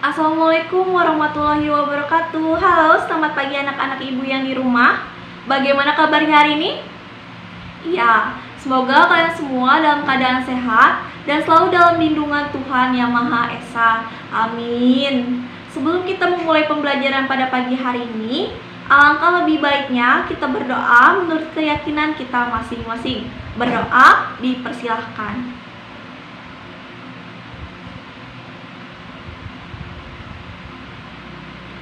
Assalamualaikum warahmatullahi wabarakatuh. Halo, selamat pagi anak-anak ibu yang di rumah. Bagaimana kabarnya hari ini? Ya, semoga kalian semua dalam keadaan sehat dan selalu dalam lindungan Tuhan Yang Maha Esa. Amin. Sebelum kita memulai pembelajaran pada pagi hari ini, alangkah lebih baiknya kita berdoa menurut keyakinan kita masing-masing. Berdoa dipersilahkan.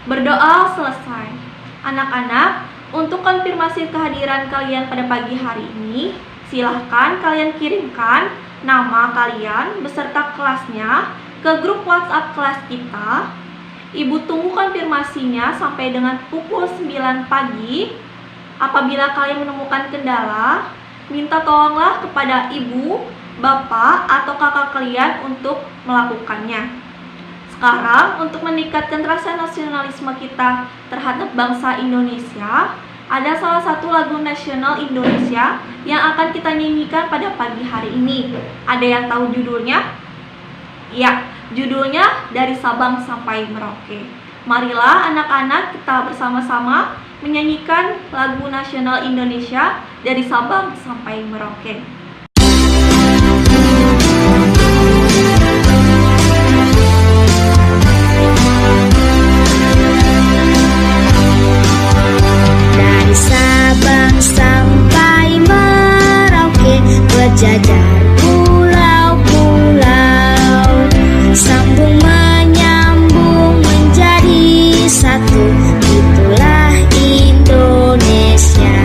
Berdoa selesai. Anak-anak, untuk konfirmasi kehadiran kalian pada pagi hari ini, silahkan kalian kirimkan nama kalian beserta kelasnya ke grup WhatsApp kelas kita. Ibu tunggu konfirmasinya sampai dengan pukul 9 pagi. Apabila kalian menemukan kendala, minta tolonglah kepada ibu, bapak, atau kakak kalian untuk melakukannya. Sekarang, untuk meningkatkan rasa nasionalisme kita terhadap bangsa Indonesia, ada salah satu lagu nasional Indonesia yang akan kita nyanyikan pada pagi hari ini. Ada yang tahu judulnya? Ya, judulnya Dari Sabang Sampai Merauke. Marilah anak-anak kita bersama-sama menyanyikan lagu nasional Indonesia Dari Sabang Sampai Merauke. Sabang sampai Merauke, berjajar pulau-pulau, sambung menyambung menjadi satu, itulah Indonesia.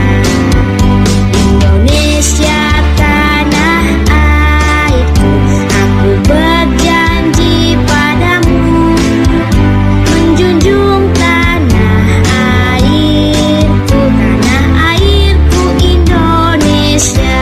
Indonesia tanah airku, aku berjanji padamu, menjunjung tanah airku, Indonesia.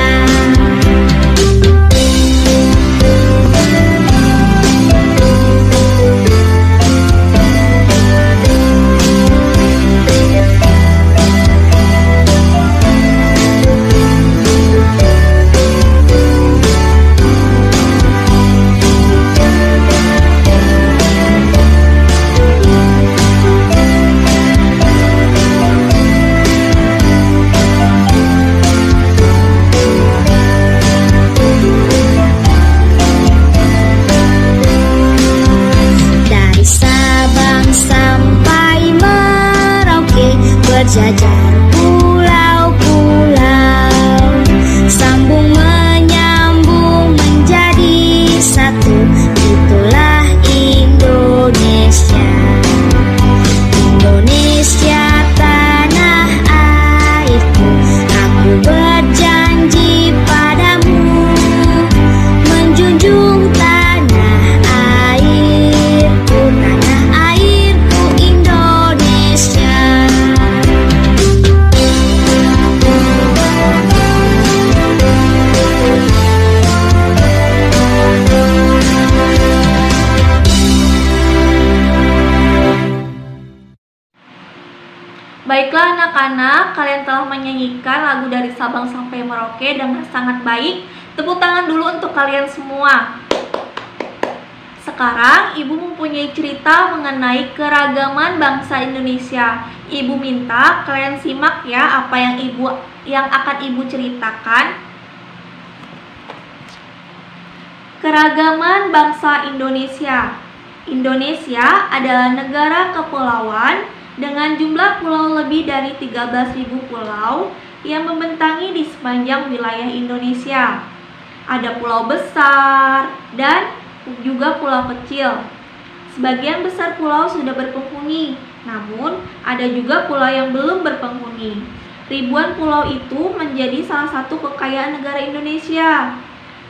Berjajar pulau-pulau, sambung menyambung menjadi satu, itulah Indonesia. Indonesia tanah airku, aku berjanji padamu, menjunjung tanah airku, Indonesia. Baiklah anak-anak, kalian telah menyanyikan lagu Dari Sabang Sampai Merauke dengan sangat baik. Tepuk tangan dulu untuk kalian semua. Sekarang ibu mempunyai cerita mengenai keragaman bangsa Indonesia. Ibu minta kalian simak ya apa yang akan ibu ceritakan. Keragaman bangsa Indonesia. Indonesia adalah negara kepulauan dengan jumlah pulau lebih dari 13.000 pulau yang membentangi di sepanjang wilayah Indonesia. Ada pulau besar dan juga pulau kecil. Sebagian besar pulau sudah berpenghuni, namun ada juga pulau yang belum berpenghuni. Ribuan pulau itu menjadi salah satu kekayaan negara Indonesia.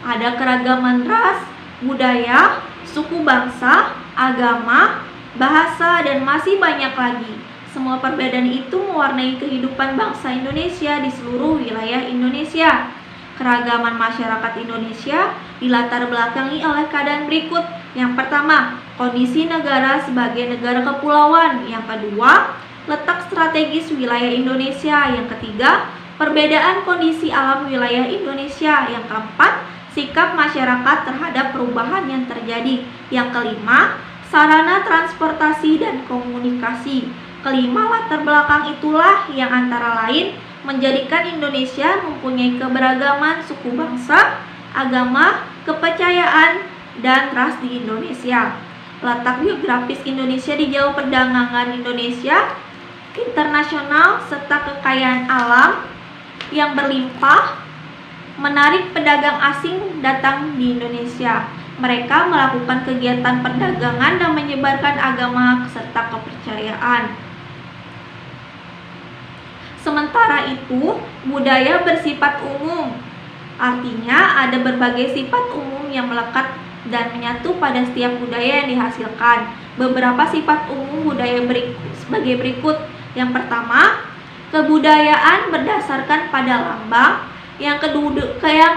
Ada keragaman ras, budaya, suku bangsa, agama, bahasa, dan masih banyak lagi. Semua perbedaan itu mewarnai kehidupan bangsa Indonesia di seluruh wilayah Indonesia. Keragaman masyarakat Indonesia dilatar belakangi oleh keadaan berikut. Yang pertama, kondisi negara sebagai negara kepulauan. Yang kedua, letak strategis wilayah Indonesia. Yang ketiga, perbedaan kondisi alam wilayah Indonesia. Yang keempat, sikap masyarakat terhadap perubahan yang terjadi. Yang kelima, sarana transportasi dan komunikasi. Kelima latar belakang itulah yang antara lain menjadikan Indonesia mempunyai keberagaman suku bangsa, agama, kepercayaan, dan ras di Indonesia. Letak geografis Indonesia di jalur perdagangan Indonesia internasional serta kekayaan alam yang berlimpah menarik pedagang asing datang di Indonesia. Mereka melakukan kegiatan perdagangan dan menyebarkan agama serta kepercayaan. Sementara itu, budaya bersifat umum. Artinya ada berbagai sifat umum yang melekat dan menyatu pada setiap budaya yang dihasilkan. Beberapa sifat umum budaya sebagai berikut. Yang pertama, kebudayaan berdasarkan pada lambang. Yang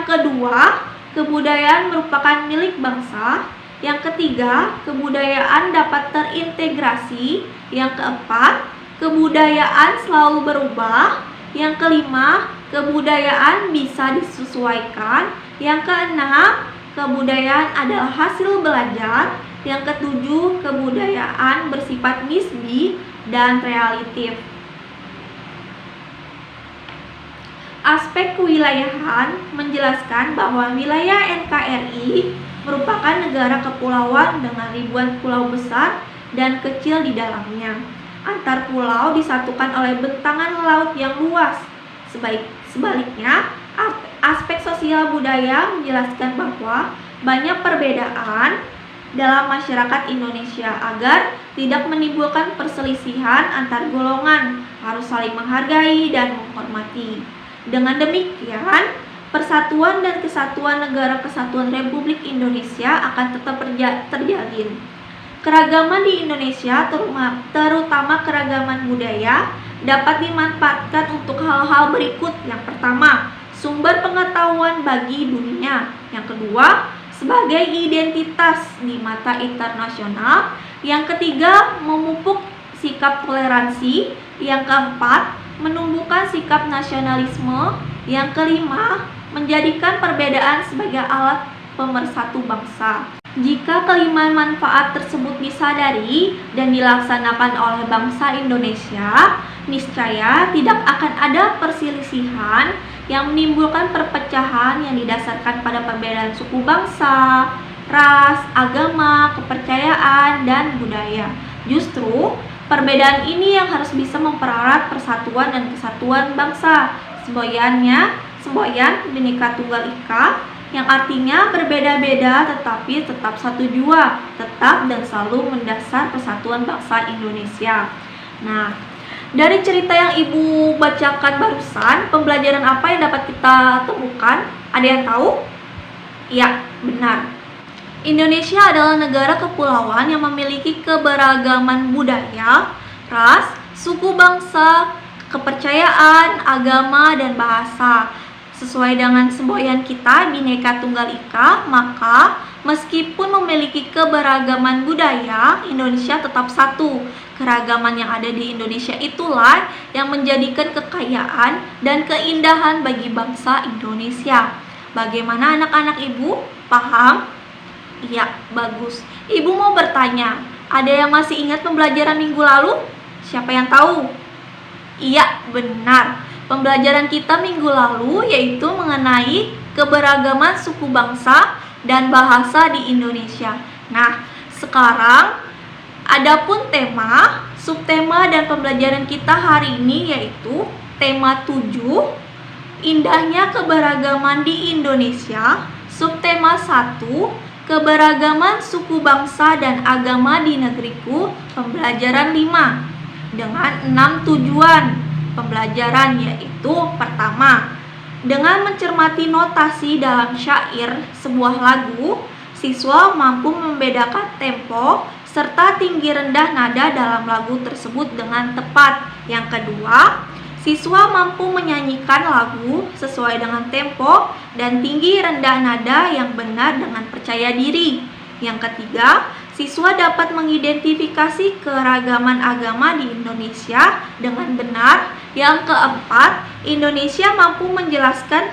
kedua, kebudayaan merupakan milik bangsa. Yang ketiga, kebudayaan dapat terintegrasi. Yang keempat, kebudayaan selalu berubah. Yang kelima, kebudayaan bisa disesuaikan. Yang keenam, kebudayaan adalah hasil belajar. Yang ketujuh, kebudayaan bersifat nisbi dan relatif. Aspek kewilayahan menjelaskan bahwa wilayah NKRI merupakan negara kepulauan dengan ribuan pulau besar dan kecil di dalamnya. Antar pulau disatukan oleh bentangan laut yang luas. Sebaliknya, aspek sosial budaya menjelaskan bahwa banyak perbedaan dalam masyarakat Indonesia agar tidak menimbulkan perselisihan antar golongan, harus saling menghargai dan menghormati. Dengan demikian, persatuan dan kesatuan Negara Kesatuan Republik Indonesia akan tetap terjalin. Keragaman di Indonesia, terutama keragaman budaya, dapat dimanfaatkan untuk hal-hal berikut. Yang pertama, sumber pengetahuan bagi dunia. Yang kedua, sebagai identitas di mata internasional. Yang ketiga, memupuk sikap toleransi. Yang keempat, menumbuhkan sikap nasionalisme. Yang kelima, menjadikan perbedaan sebagai alat pemersatu bangsa. Jika kelima manfaat tersebut disadari dan dilaksanakan oleh bangsa Indonesia, niscaya tidak akan ada perselisihan yang menimbulkan perpecahan yang didasarkan pada perbedaan suku bangsa, ras, agama, kepercayaan, dan budaya. Justru, perbedaan ini yang harus bisa mempererat persatuan dan kesatuan bangsa. Semboyan Bhinneka Tunggal Ika, yang artinya berbeda-beda tetapi tetap satu jua, tetap dan selalu mendasar persatuan bangsa Indonesia. Nah, dari cerita yang Ibu bacakan barusan, pembelajaran apa yang dapat kita temukan? Ada yang tahu? Iya, benar. Indonesia adalah negara kepulauan yang memiliki keberagaman budaya, ras, suku bangsa, kepercayaan, agama, dan bahasa. Sesuai dengan semboyan kita Bhinneka Tunggal Ika, maka meskipun memiliki keberagaman budaya, Indonesia tetap satu. Keragaman yang ada di Indonesia itulah yang menjadikan kekayaan dan keindahan bagi bangsa Indonesia. Bagaimana anak-anak Ibu? Paham? Iya, bagus. Ibu mau bertanya, ada yang masih ingat pembelajaran minggu lalu? Siapa yang tahu? Iya, benar. Pembelajaran kita minggu lalu yaitu mengenai keberagaman suku bangsa dan bahasa di Indonesia. Nah, sekarang adapun tema, subtema dan pembelajaran kita hari ini yaitu tema 7, indahnya keberagaman di Indonesia, subtema 1, keberagaman suku bangsa dan agama di negeriku, pembelajaran 5 dengan 6 tujuan pembelajaran, yaitu pertama, dengan mencermati notasi dalam syair sebuah lagu, siswa mampu membedakan tempo serta tinggi rendah nada dalam lagu tersebut dengan tepat. Yang kedua, siswa mampu menyanyikan lagu sesuai dengan tempo dan tinggi rendah nada yang benar dengan percaya diri. Yang ketiga, siswa dapat mengidentifikasi keragaman agama di Indonesia dengan benar. Yang keempat, Indonesia mampu menjelaskan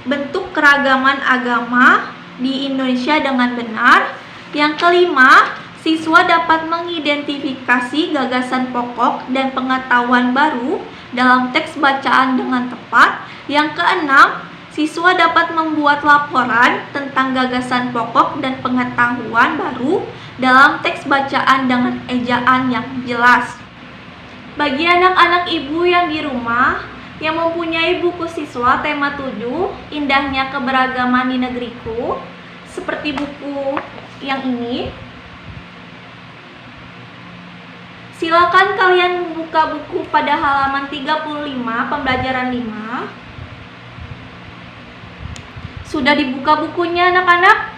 bentuk keragaman agama di Indonesia dengan benar. Yang kelima, Siswa dapat mengidentifikasi gagasan pokok dan pengetahuan baru dalam teks bacaan dengan tepat. Yang keenam, siswa dapat membuat laporan tentang gagasan pokok dan pengetahuan baru dalam teks bacaan dengan ejaan yang jelas. Bagi anak-anak ibu yang di rumah yang mempunyai buku siswa tema 7, Indahnya Keberagaman di Negeriku, seperti buku yang ini, silakan kalian membuka buku pada halaman 35, pembelajaran 5. Sudah dibuka bukunya anak-anak?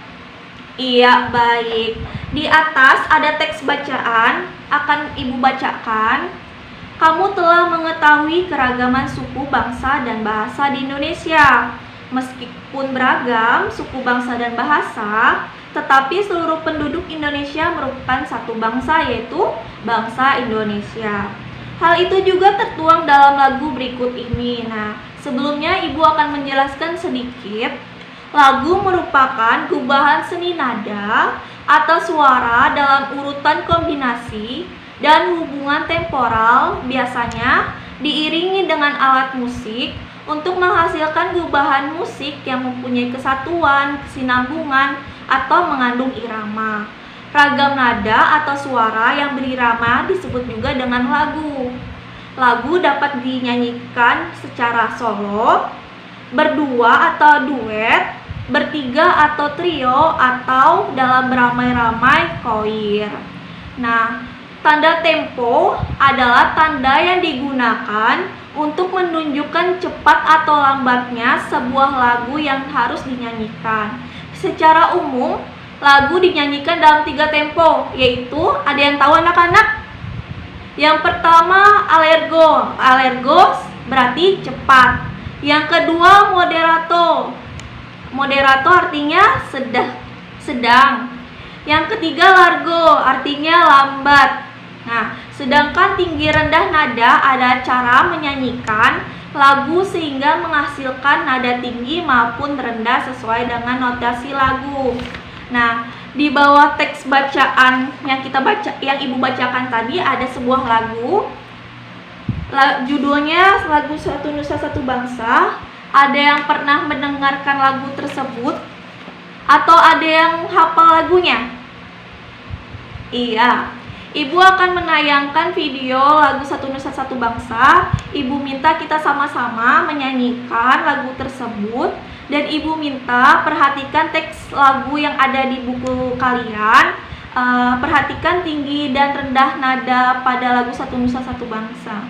Iya, baik. Di atas ada teks bacaan, akan ibu bacakan. Kamu telah mengetahui keragaman suku, bangsa, dan bahasa di Indonesia. Meskipun beragam suku, bangsa, dan bahasa, tetapi seluruh penduduk Indonesia merupakan satu bangsa, yaitu bangsa Indonesia. Hal itu juga tertuang dalam lagu berikut ini. Nah, sebelumnya ibu akan menjelaskan sedikit. Lagu merupakan gubahan seni nada atau suara dalam urutan kombinasi dan hubungan temporal, biasanya diiringi dengan alat musik untuk menghasilkan gubahan musik yang mempunyai kesatuan, kesinambungan, atau mengandung irama. Ragam nada atau suara yang berirama disebut juga dengan lagu. Lagu dapat dinyanyikan secara solo, berdua atau duet, bertiga atau trio, atau dalam beramai-ramai choir. Nah, tanda tempo adalah tanda yang digunakan untuk menunjukkan cepat atau lambatnya sebuah lagu yang harus dinyanyikan. Secara umum, lagu dinyanyikan dalam 3 tempo, yaitu, ada yang tahu anak-anak? Yang pertama, allegro. Allegro berarti cepat. Yang kedua, moderato. Moderato artinya sedang. Yang ketiga, largo artinya lambat. Nah, sedangkan tinggi rendah nada ada cara menyanyikan lagu sehingga menghasilkan nada tinggi maupun rendah sesuai dengan notasi lagu. Nah, di bawah teks bacaan yang ibu bacakan tadi ada sebuah lagu. Judulnya lagu Satu Nusa Satu Bangsa. Ada yang pernah mendengarkan lagu tersebut? Atau ada yang hafal lagunya? Iya. Ibu akan menayangkan video lagu Satu Nusa Satu Bangsa. Ibu minta kita sama-sama menyanyikan lagu tersebut. Dan ibu minta perhatikan teks lagu yang ada di buku kalian. Perhatikan tinggi dan rendah nada pada lagu Satu Nusa Satu Bangsa.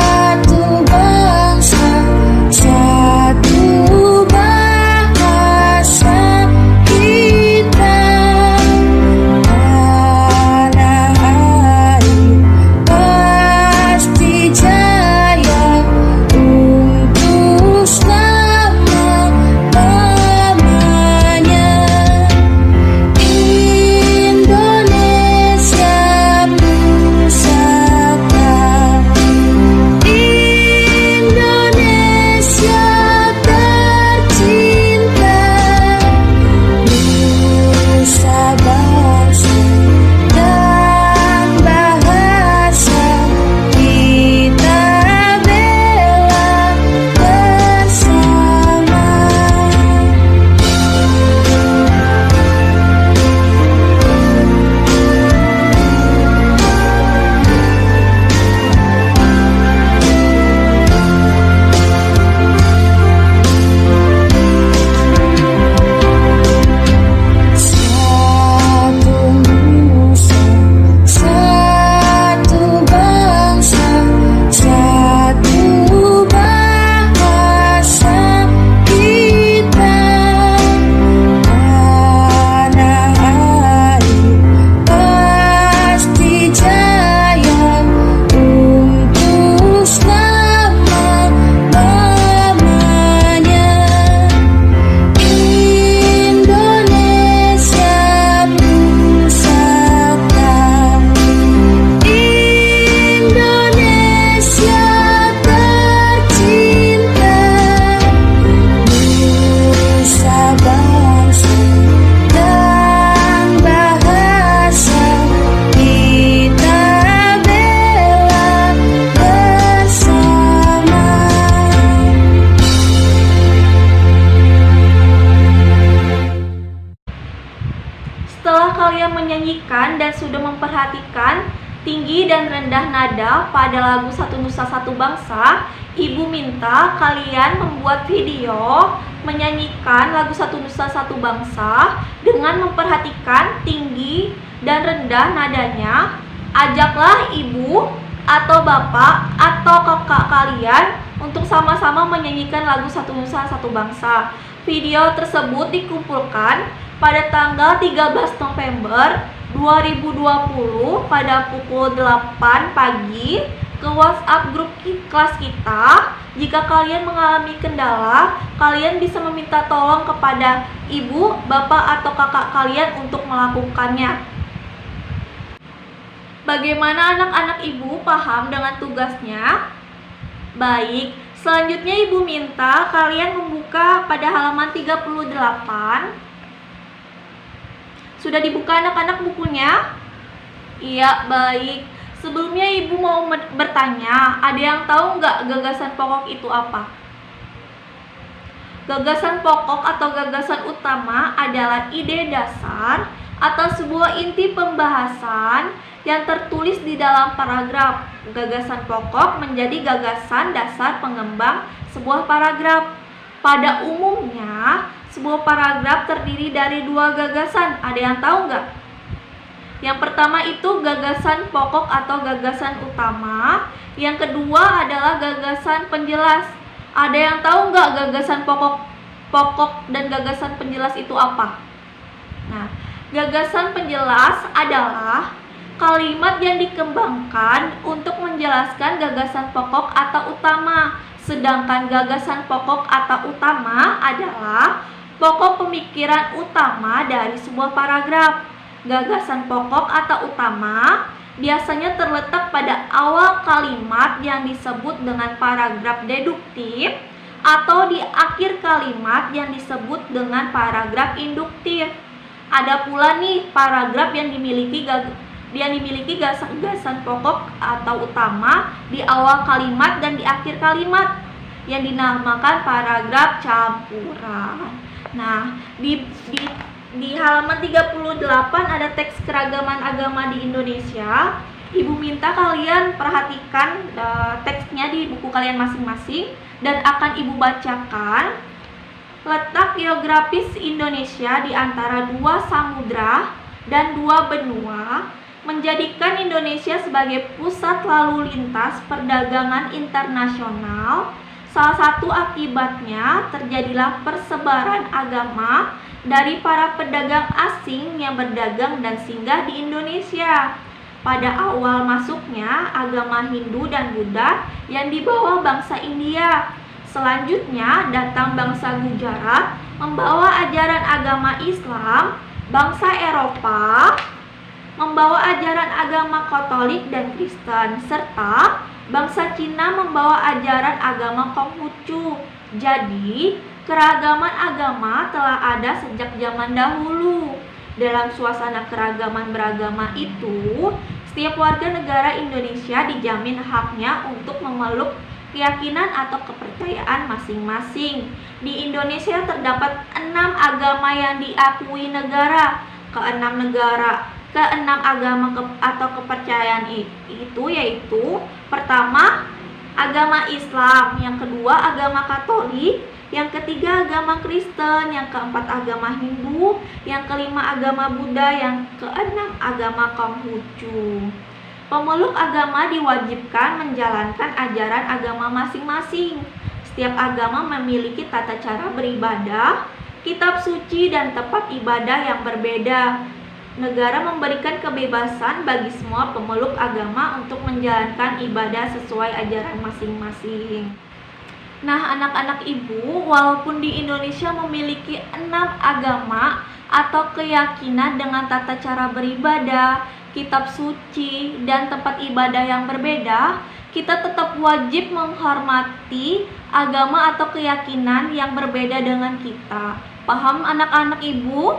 Satu bahasa yang menyanyikan dan sudah memperhatikan tinggi dan rendah nada pada lagu Satu Nusa Satu Bangsa. Ibu minta kalian membuat video menyanyikan lagu Satu Nusa Satu Bangsa dengan memperhatikan tinggi dan rendah nadanya. Ajaklah ibu atau bapak atau kakak kalian untuk sama-sama menyanyikan lagu Satu Nusa Satu Bangsa. Video tersebut dikumpulkan pada tanggal 13 November 2020 pada pukul 8 pagi ke WhatsApp grup kelas kita. Jika kalian mengalami kendala, kalian bisa meminta tolong kepada ibu, bapak, atau kakak kalian untuk melakukannya. Bagaimana anak-anak ibu paham dengan tugasnya? Baik, selanjutnya ibu minta kalian membuka pada halaman 38. Sudah dibuka anak-anak bukunya? Iya, baik. Sebelumnya ibu mau bertanya, ada yang tahu nggak gagasan pokok itu apa? Gagasan pokok atau gagasan utama adalah ide dasar atau sebuah inti pembahasan yang tertulis di dalam paragraf. Gagasan pokok menjadi gagasan dasar pengembang sebuah paragraf. Pada umumnya, sebuah paragraf terdiri dari dua gagasan. Ada yang tahu nggak? Yang pertama itu gagasan pokok atau gagasan utama. Yang kedua adalah gagasan penjelas. Ada yang tahu nggak gagasan pokok dan gagasan penjelas itu apa? Nah, gagasan penjelas adalah kalimat yang dikembangkan untuk menjelaskan gagasan pokok atau utama. Sedangkan gagasan pokok atau utama adalah pokok pemikiran utama dari sebuah paragraf. Gagasan pokok atau utama biasanya terletak pada awal kalimat yang disebut dengan paragraf deduktif atau di akhir kalimat yang disebut dengan paragraf induktif. Ada pula nih paragraf yang dimiliki gagasan pokok atau utama di awal kalimat dan di akhir kalimat yang dinamakan paragraf campuran. Nah, di halaman 38 ada teks keragaman agama di Indonesia. Ibu minta kalian perhatikan teksnya di buku kalian masing-masing dan akan ibu bacakan. Letak geografis Indonesia di antara dua samudra dan dua benua menjadikan Indonesia sebagai pusat lalu lintas perdagangan internasional. Salah satu akibatnya terjadilah persebaran agama dari para pedagang asing yang berdagang dan singgah di Indonesia. Pada awal masuknya agama Hindu dan Buddha yang dibawa bangsa India. Selanjutnya datang bangsa Gujarat membawa ajaran agama Islam, bangsa Eropa membawa ajaran agama Katolik dan Kristen, serta bangsa Cina membawa ajaran agama Konghucu. Jadi, keragaman agama telah ada sejak zaman dahulu. Dalam suasana keragaman beragama itu, setiap warga negara Indonesia dijamin haknya untuk memeluk keyakinan atau kepercayaan masing-masing. Di Indonesia terdapat 6 agama yang diakui negara. Keenam agama atau kepercayaan itu yaitu pertama agama Islam, yang kedua agama Katolik, yang ketiga agama Kristen, yang keempat agama Hindu, yang kelima agama Buddha, yang keenam agama Konghucu. Pemeluk agama diwajibkan menjalankan ajaran agama masing-masing. Setiap agama memiliki tata cara beribadah, kitab suci, dan tempat ibadah yang berbeda. Negara memberikan kebebasan bagi semua pemeluk agama untuk menjalankan ibadah sesuai ajaran masing-masing. Nah, anak-anak ibu, walaupun di Indonesia memiliki 6 agama atau keyakinan dengan tata cara beribadah, kitab suci, dan tempat ibadah yang berbeda, kita tetap wajib menghormati agama atau keyakinan yang berbeda dengan kita. Paham anak-anak ibu?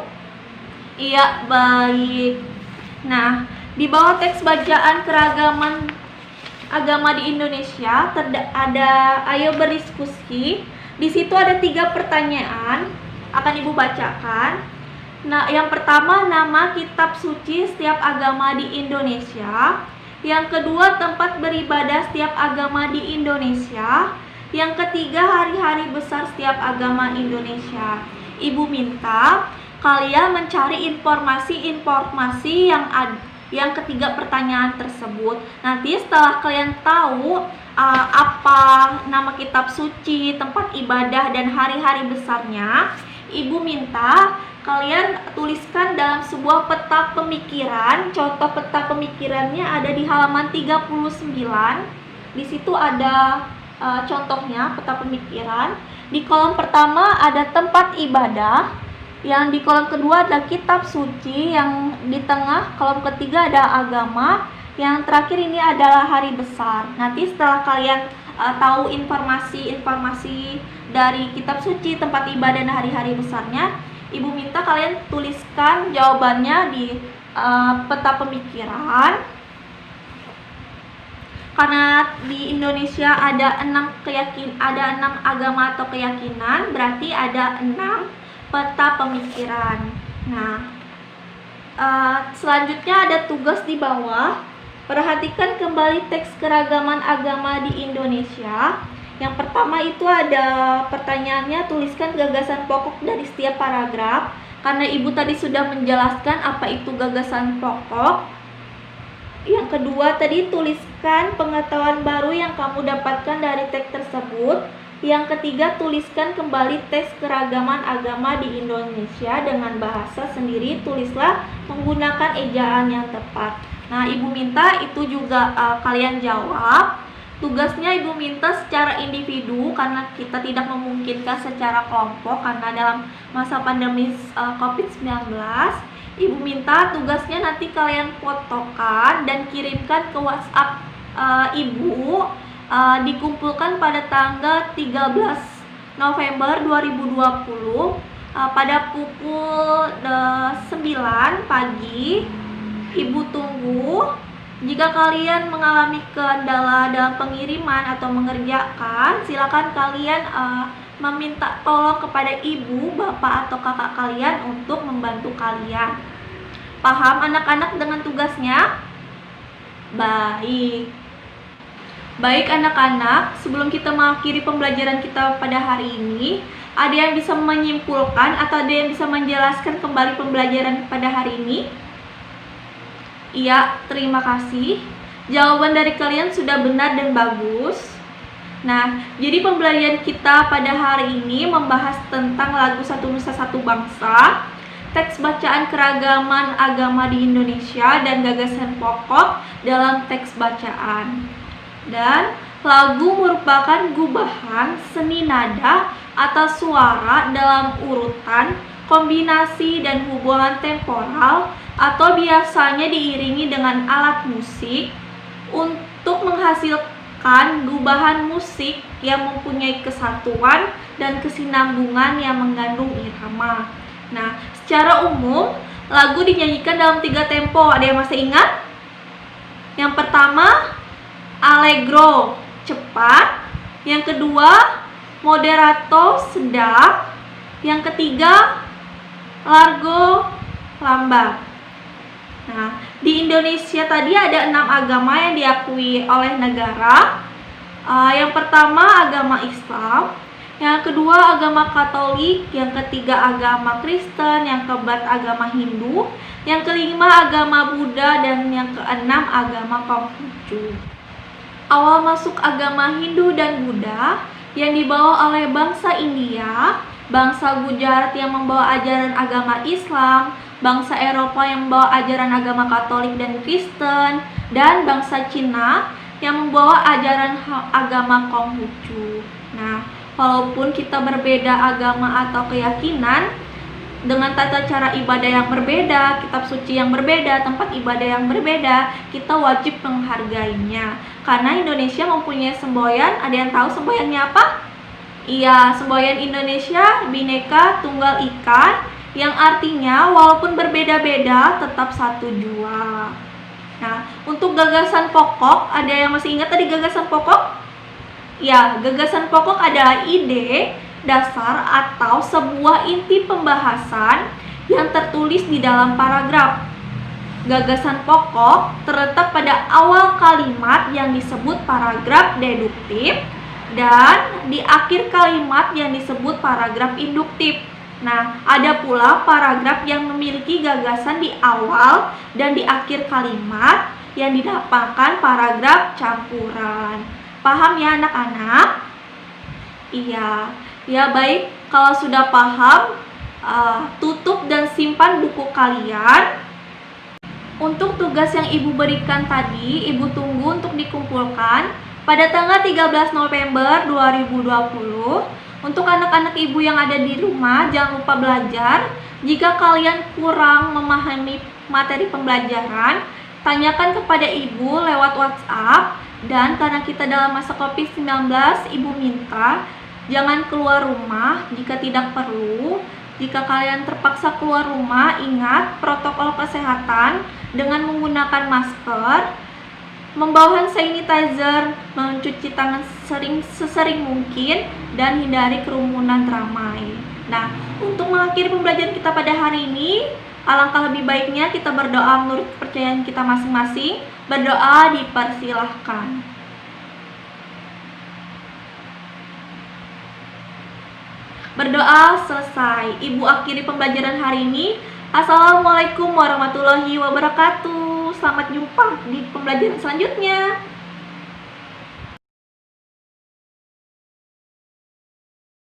Iya, baik. Nah, di bawah teks bacaan keragaman agama di Indonesia ada ayo berdiskusi. Di situ ada 3 pertanyaan, akan ibu bacakan. Nah, yang pertama nama kitab suci setiap agama di Indonesia. Yang kedua tempat beribadah setiap agama di Indonesia. Yang ketiga hari-hari besar setiap agama Indonesia. Ibu minta kalian mencari informasi-informasi yang ketiga pertanyaan tersebut. Nanti setelah kalian tahu apa nama kitab suci, tempat ibadah, dan hari-hari besarnya, Ibu minta kalian tuliskan dalam sebuah peta pemikiran. Contoh peta pemikirannya ada di halaman 39. Di situ ada contohnya peta pemikiran. Di kolom pertama ada tempat ibadah, yang di kolom kedua ada kitab suci, yang di tengah kolom ketiga ada agama, yang terakhir ini adalah hari besar. Nanti setelah kalian tahu informasi dari kitab suci, tempat ibadah, dan hari-hari besarnya, Ibu minta kalian tuliskan jawabannya di peta pemikiran. Karena di Indonesia ada 6 agama atau keyakinan, berarti ada 6 peta pemikiran. Nah, selanjutnya ada tugas di bawah. Perhatikan kembali teks keragaman agama di Indonesia. Yang pertama itu ada pertanyaannya, tuliskan gagasan pokok dari setiap paragraf. Karena Ibu tadi sudah menjelaskan apa itu gagasan pokok. Yang kedua tadi, tuliskan pengetahuan baru yang kamu dapatkan dari teks tersebut. Yang ketiga, tuliskan kembali teks keragaman agama di Indonesia dengan bahasa sendiri. Tulislah menggunakan ejaan yang tepat. Nah, Ibu minta itu juga kalian jawab. Tugasnya Ibu minta secara individu karena kita tidak memungkinkan secara kelompok karena dalam masa pandemi COVID-19. Ibu minta tugasnya nanti kalian fotokan dan kirimkan ke WhatsApp Ibu, dikumpulkan pada tanggal 13 November 2020 pada pukul 9 pagi. Ibu tunggu. Jika kalian mengalami kendala dalam pengiriman atau mengerjakan, silakan kalian meminta tolong kepada ibu, bapak, atau kakak kalian untuk membantu kalian. Paham anak-anak dengan tugasnya? Baik anak-anak, sebelum kita mengakhiri pembelajaran kita pada hari ini, ada yang bisa menyimpulkan atau ada yang bisa menjelaskan kembali pembelajaran pada hari ini? Iya, terima kasih. Jawaban dari kalian sudah benar dan bagus. Nah, jadi pembelajaran kita pada hari ini membahas tentang lagu Satu Nusa Satu Bangsa, teks bacaan keragaman agama di Indonesia, dan gagasan pokok dalam teks bacaan. Dan lagu merupakan gubahan seni nada atau suara dalam urutan, kombinasi, dan hubungan temporal atau biasanya diiringi dengan alat musik untuk menghasilkan gubahan musik yang mempunyai kesatuan dan kesinambungan yang mengandung irama. Nah, secara umum lagu dinyanyikan dalam 3 tempo. Ada yang masih ingat? Yang pertama, allegro, cepat. Yang kedua, moderato, sedap. Yang ketiga, largo, lambat. Nah, di Indonesia tadi ada 6 agama yang diakui oleh negara. Yang pertama agama Islam, yang kedua agama Katolik, yang ketiga agama Kristen, yang keempat agama Hindu, yang kelima agama Buddha, dan yang keenam agama Konghucu. Awal masuk agama Hindu dan Buddha yang dibawa oleh bangsa India, bangsa Gujarat yang membawa ajaran agama Islam, bangsa Eropa yang membawa ajaran agama Katolik dan Kristen, dan bangsa Cina yang membawa ajaran agama Konghucu. Nah, walaupun kita berbeda agama atau keyakinan, dengan tata cara ibadah yang berbeda, kitab suci yang berbeda, tempat ibadah yang berbeda, kita wajib menghargainya. Karena Indonesia mempunyai semboyan. Ada yang tahu semboyannya apa? Iya, semboyan Indonesia Bhinneka Tunggal Ika, yang artinya walaupun berbeda-beda tetap satu jua. Nah, untuk gagasan pokok, ada yang masih ingat tadi gagasan pokok? Ya, gagasan pokok adalah ide dasar atau sebuah inti pembahasan yang tertulis di dalam paragraf. Gagasan pokok terletak pada awal kalimat yang disebut paragraf deduktif dan di akhir kalimat yang disebut paragraf induktif. Nah, ada pula paragraf yang memiliki gagasan di awal dan di akhir kalimat yang dinamakan paragraf campuran. Paham ya anak-anak? Iya, ya baik. Kalau sudah paham, tutup dan simpan buku kalian. Untuk tugas yang Ibu berikan tadi, Ibu tunggu untuk dikumpulkan pada tanggal 13 November 2020. Untuk anak-anak Ibu yang ada di rumah, jangan lupa belajar. Jika kalian kurang memahami materi pembelajaran, tanyakan kepada Ibu lewat WhatsApp. Dan karena kita dalam masa COVID-19, Ibu minta jangan keluar rumah jika tidak perlu. Jika kalian terpaksa keluar rumah, ingat protokol kesehatan dengan menggunakan masker, membawa hand sanitizer, mencuci tangan sesering mungkin, dan hindari kerumunan ramai. Nah, untuk mengakhiri pembelajaran kita pada hari ini, alangkah lebih baiknya kita berdoa menurut kepercayaan kita masing-masing. Berdoa dipersilahkan. Berdoa selesai. Ibu akhiri pembelajaran hari ini. Assalamualaikum warahmatullahi wabarakatuh. Selamat jumpa di pembelajaran selanjutnya.